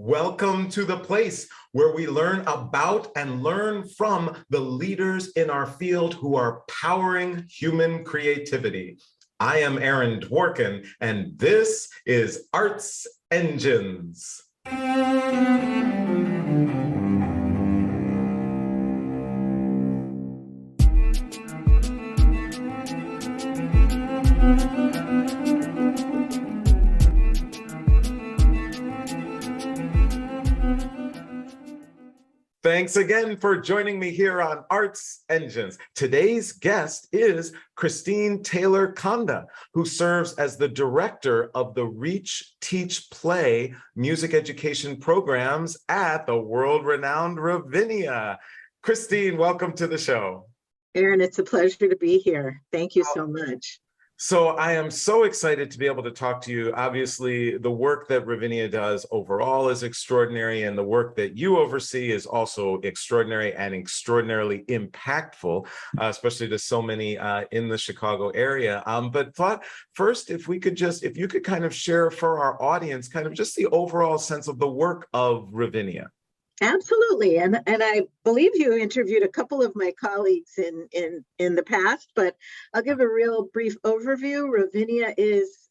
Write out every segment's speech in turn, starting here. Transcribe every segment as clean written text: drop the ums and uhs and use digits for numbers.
Welcome to the place where we learn about and learn from the leaders in our field who are powering human creativity. I am Aaron Dworkin, and this is Arts Engines. Thanks again for joining me here on Arts Engines. Today's guest is Christine Taylor Conda, who serves as the director of the Reach, Teach, Play music education programs at the world-renowned Ravinia. Christine, welcome to the show. Aaron, it's a pleasure to be here. Thank you so much. So I am so excited to be able to talk to you. Obviously, the work that Ravinia does overall is extraordinary, and the work that you oversee is also extraordinary and extraordinarily impactful, especially to so many in the Chicago area. But thought first, if you could kind of share for our audience, kind of just the overall sense of the work of Ravinia. Absolutely, and I believe you interviewed a couple of my colleagues in the past, but I'll give a real brief overview. Ravinia is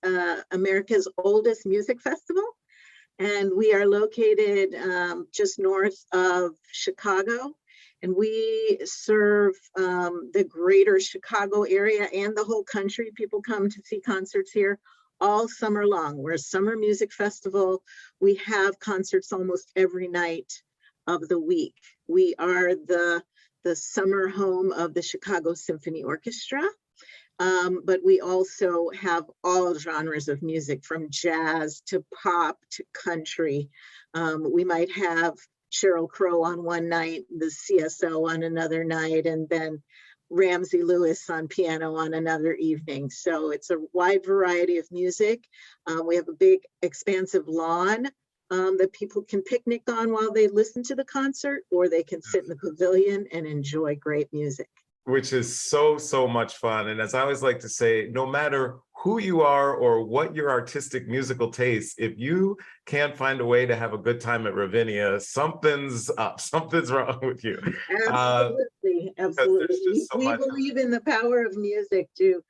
America's oldest music festival, and we are located just north of Chicago, and we serve the greater Chicago area and the whole country. People come to see concerts here all summer long. We're a summer music festival. We have concerts almost every night of the week. We are the summer home of the Chicago Symphony Orchestra, but we also have all genres of music, from jazz to pop to country. We might have Sheryl Crow on one night, the CSO on another night, and then Ramsey Lewis on piano on another evening. So it's a wide variety of music. We have a big expansive lawn that people can picnic on while they listen to the concert, or they can sit in the pavilion and enjoy great music. Which is so much fun. And as I always like to say, no matter who you are or what your artistic musical taste, if you can't find a way to have a good time at Ravinia, something's up, something's wrong with you. Absolutely. We believe in the power of music to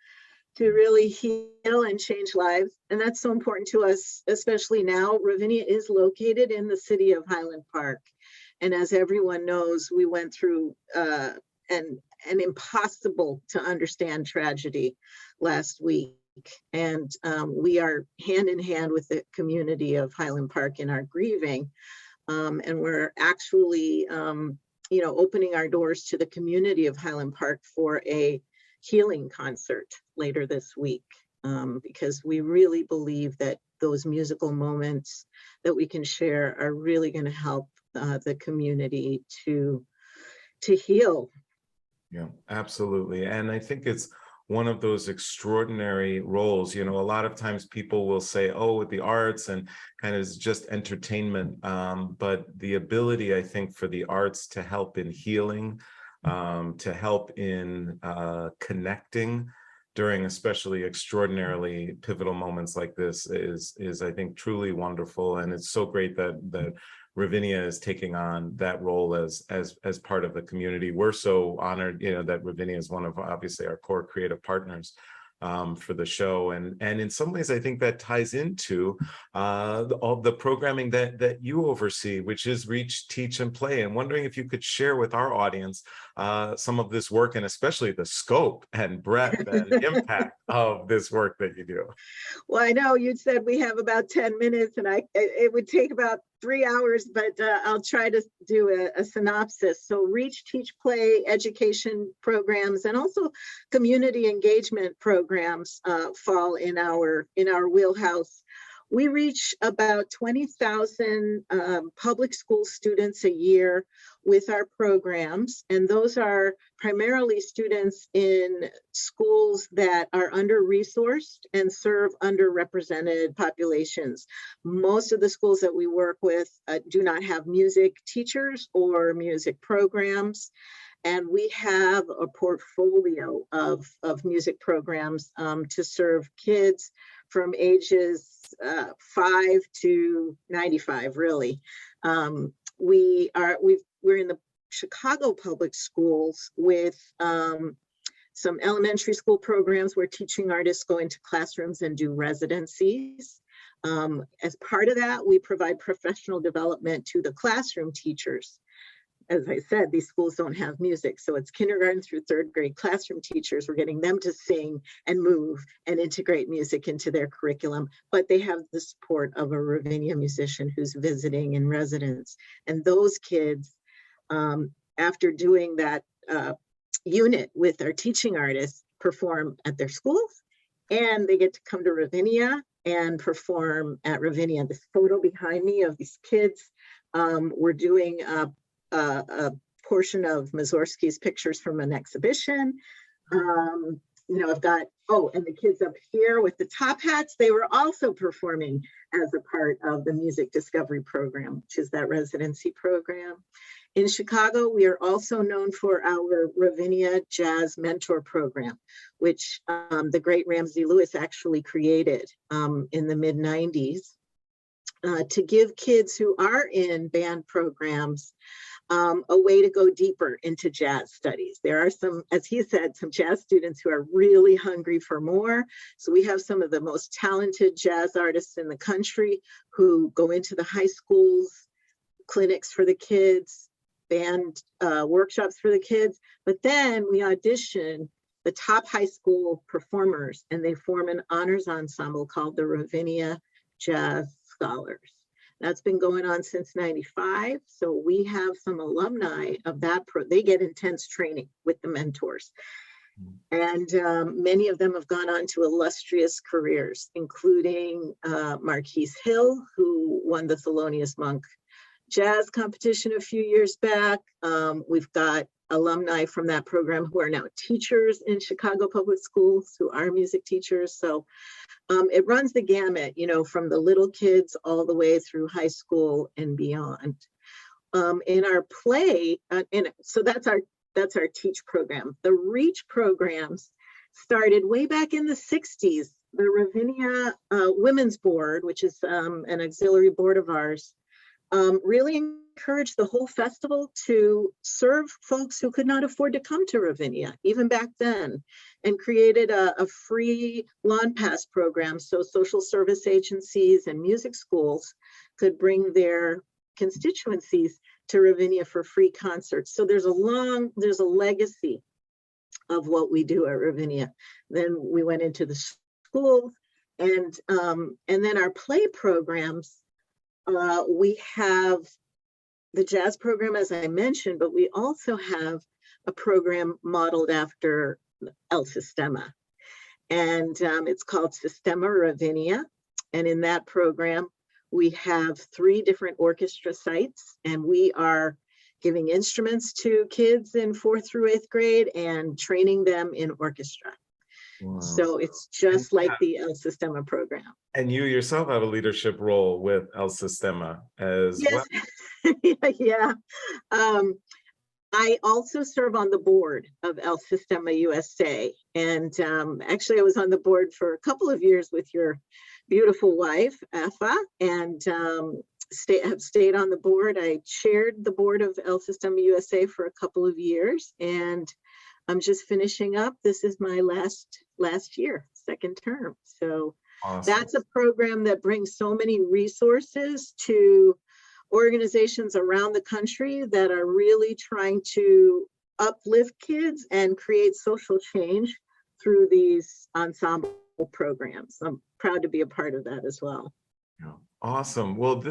really heal and change lives. And that's so important to us, especially now. Ravinia is located in the city of Highland Park. And as everyone knows, we went through an impossible to understand tragedy last week. And we are hand in hand with the community of Highland Park in our grieving. And we're actually, opening our doors to the community of Highland Park for a healing concert later this week, because we really believe that those musical moments that we can share are really going to help the community to heal. Yeah, absolutely. And I think it's one of those extraordinary roles. A lot of times people will say, oh, with the arts and kind of just entertainment, but the ability, I think, for the arts to help in healing, to help in connecting during especially extraordinarily pivotal moments like this is I think truly wonderful. And it's so great that Ravinia is taking on that role as part of the community. We're so honored, that Ravinia is one of obviously our core creative partners for the show, and in some ways I think that ties into all the programming that you oversee, which is Reach, Teach, and Play. And wondering if you could share with our audience some of this work, and especially the scope and breadth and impact of this work that you do. Well, I know you said we have about 10 minutes, and it would take about 3 hours, but I'll try to do a synopsis. So Reach, Teach, Play education programs and also community engagement programs fall in our wheelhouse. We reach about 20,000 public school students a year with our programs, and those are primarily students in schools that are under-resourced and serve underrepresented populations. Most of the schools that we work with do not have music teachers or music programs, and we have a portfolio of music programs to serve kids from ages 5 to 95, really. We're in the Chicago public schools with some elementary school programs where teaching artists go into classrooms and do residencies. As part of that, we provide professional development to the classroom teachers. As I said, these schools don't have music, so it's kindergarten through third grade classroom teachers. We're getting them to sing and move and integrate music into their curriculum, but they have the support of a Ravinia musician who's visiting in residence. And those kids, after doing that unit with our teaching artists, perform at their schools, and they get to come to Ravinia and perform at Ravinia. This photo behind me of these kids, we're doing a portion of Mussorgsky's pictures from an exhibition. I've got, and the kids up here with the top hats, they were also performing as a part of the Music Discovery Program, which is that residency program. In Chicago, we are also known for our Ravinia Jazz Mentor Program, which the great Ramsey Lewis actually created in the mid-90s to give kids who are in band programs a way to go deeper into jazz studies. There are some, as he said, some jazz students who are really hungry for more. So we have some of the most talented jazz artists in the country who go into the high schools, clinics for the kids, band workshops for the kids. But then we audition the top high school performers, and they form an honors ensemble called the Ravinia Jazz Scholars. That's been going on since '95. So we have some alumni of that. They get intense training with the mentors. And many of them have gone on to illustrious careers, including Marquise Hill, who won the Thelonious Monk Jazz competition a few years back. We've got alumni from that program who are now teachers in Chicago public schools, who are music teachers. So it runs the gamut, from the little kids all the way through high school and beyond. In our play, so that's our Teach program. The Reach programs started way back in the 60s. The Ravinia Women's Board, which is an auxiliary board of ours, really encouraged the whole festival to serve folks who could not afford to come to Ravinia, even back then, and created a free lawn pass program so social service agencies and music schools could bring their constituencies to Ravinia for free concerts. So there's a legacy of what we do at Ravinia. Then we went into the schools, and then our play programs. We have the jazz program, as I mentioned, but we also have a program modeled after El Sistema. And it's called Sistema Ravinia. And in that program, we have 3 different orchestra sites, and we are giving instruments to kids in 4th through 8th grade and training them in orchestra. Wow. So it's just like the El Sistema program. And you yourself have a leadership role with El Sistema as well. Yeah. I also serve on the board of El Sistema USA. And actually, I was on the board for a couple of years with your beautiful wife, Afa, and have stayed on the board. I chaired the board of El Sistema USA for a couple of years, and I'm just finishing up. This is my last year, second term. So awesome. That's a program that brings so many resources to organizations around the country that are really trying to uplift kids and create social change through these ensemble programs. I'm proud to be a part of that as well. Yeah. Awesome. Well,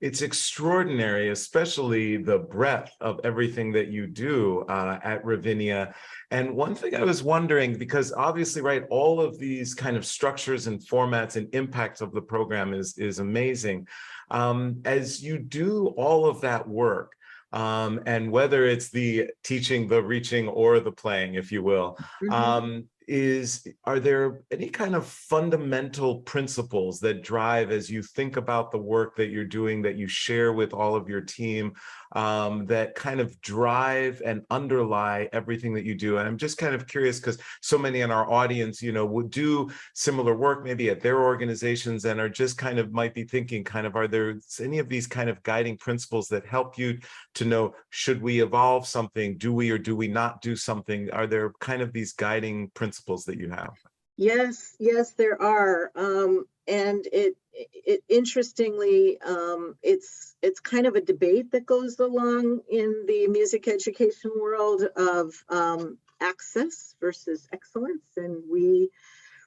it's extraordinary, especially the breadth of everything that you do at Ravinia. And one thing I was wondering, because obviously, right, all of these kind of structures and formats and impacts of the program is amazing. As you do all of that work, and whether it's the teaching, the reaching, or the playing, if you will, are there any kind of fundamental principles that drive as you think about the work that you're doing, that you share with all of your team, that kind of drive and underlie everything that you do? And I'm just kind of curious because so many in our audience, would do similar work maybe at their organizations and are just kind of might be thinking kind of, are there any of these kind of guiding principles that help you to know, should we evolve something? Do we or do we not do something? Are there kind of these guiding principles that you have? Yes, yes, there are. And it interestingly, it's kind of a debate that goes along in the music education world of access versus excellence, and we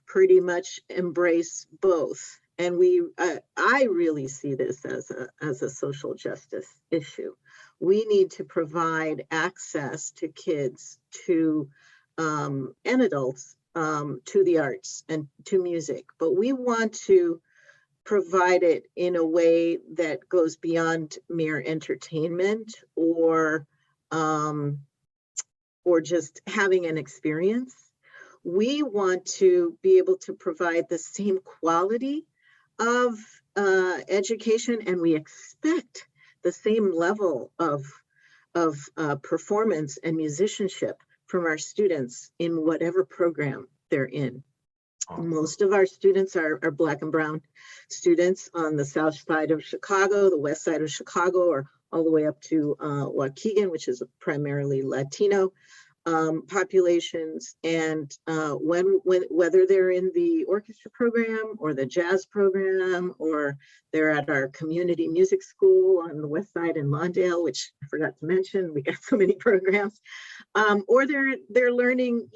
pretty much embrace both. And I really see this as a social justice issue. We need to provide access to kids and adults to the arts and to music, but we want to provide it in a way that goes beyond mere entertainment or just having an experience. We want to be able to provide the same quality of education, and we expect the same level of performance and musicianship from our students in whatever program they're in. Most of our students are Black and Brown students on the south side of Chicago, the west side of Chicago, or all the way up to Waukegan, which is primarily Latino populations. And whether they're in the orchestra program or the jazz program, or they're at our community music school on the west side in Lawndale, which I forgot to mention, we got so many programs, or they're learning,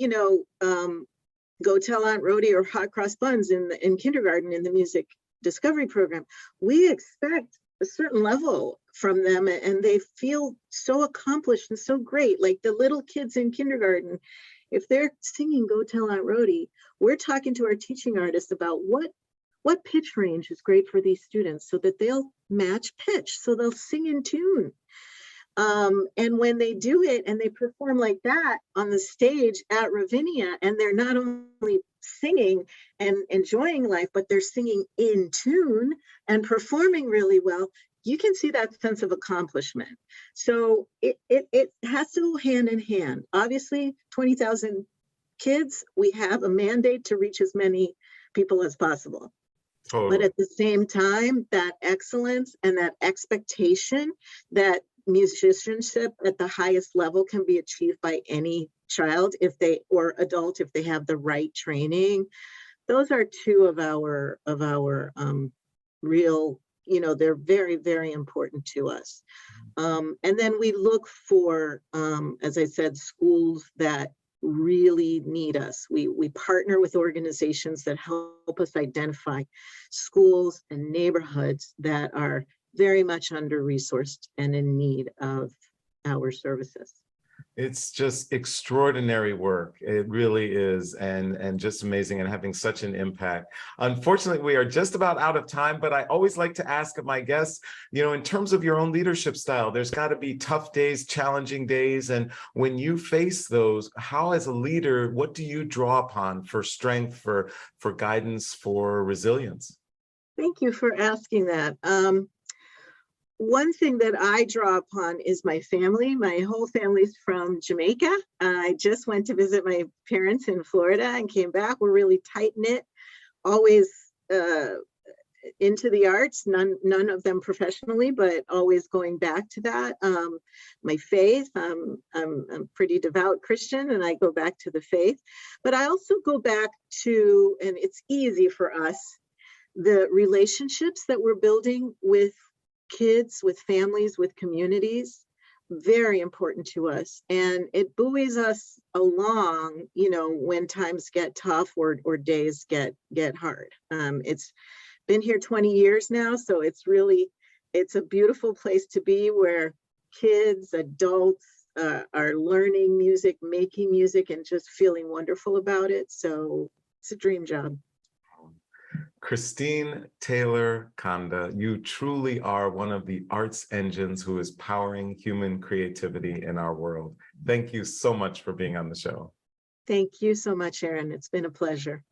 Go Tell Aunt Rhody or Hot Cross Buns in kindergarten in the music discovery program. We expect a certain level from them, and they feel so accomplished and so great. Like the little kids in kindergarten, if they're singing Go Tell Aunt Rhody, we're talking to our teaching artists about what pitch range is great for these students so that they'll match pitch, so they'll sing in tune. And when they do it and they perform like that on the stage at Ravinia, and they're not only singing and enjoying life, but they're singing in tune and performing really well, you can see that sense of accomplishment. So it has to go hand in hand. Obviously, 20,000 kids, we have a mandate to reach as many people as possible. Totally. But at the same time, that excellence and that expectation that musicianship at the highest level can be achieved by any child or adult if they have the right training. Those are two of our real, they're very, very important to us. And then we look for, as I said, schools that really need us. We partner with organizations that help us identify schools and neighborhoods that are very much under-resourced and in need of our services. It's just extraordinary work. It really is, and just amazing, and having such an impact. Unfortunately, we are just about out of time, but I always like to ask my guests, in terms of your own leadership style, there's got to be tough days, challenging days. And when you face those, how as a leader, what do you draw upon for strength, for guidance, for resilience? Thank you for asking that. One thing that I draw upon is my family. My whole family's from Jamaica. I just went to visit my parents in Florida and came back. We're really tight-knit, always into the arts, none of them professionally, but always going back to that. My faith, I'm a pretty devout Christian, and I go back to the faith. But I also go back to, and it's easy for us, the relationships that we're building with kids, with families, with communities, very important to us. And it buoys us along, when times get tough or days get hard. It's been here 20 years now, so it's a beautiful place to be, where kids, adults are learning music, making music, and just feeling wonderful about it. So it's a dream job. Christine Taylor Conda, you truly are one of the arts engines who is powering human creativity in our world. Thank you so much for being on the show. Thank you so much, Aaron. It's been a pleasure.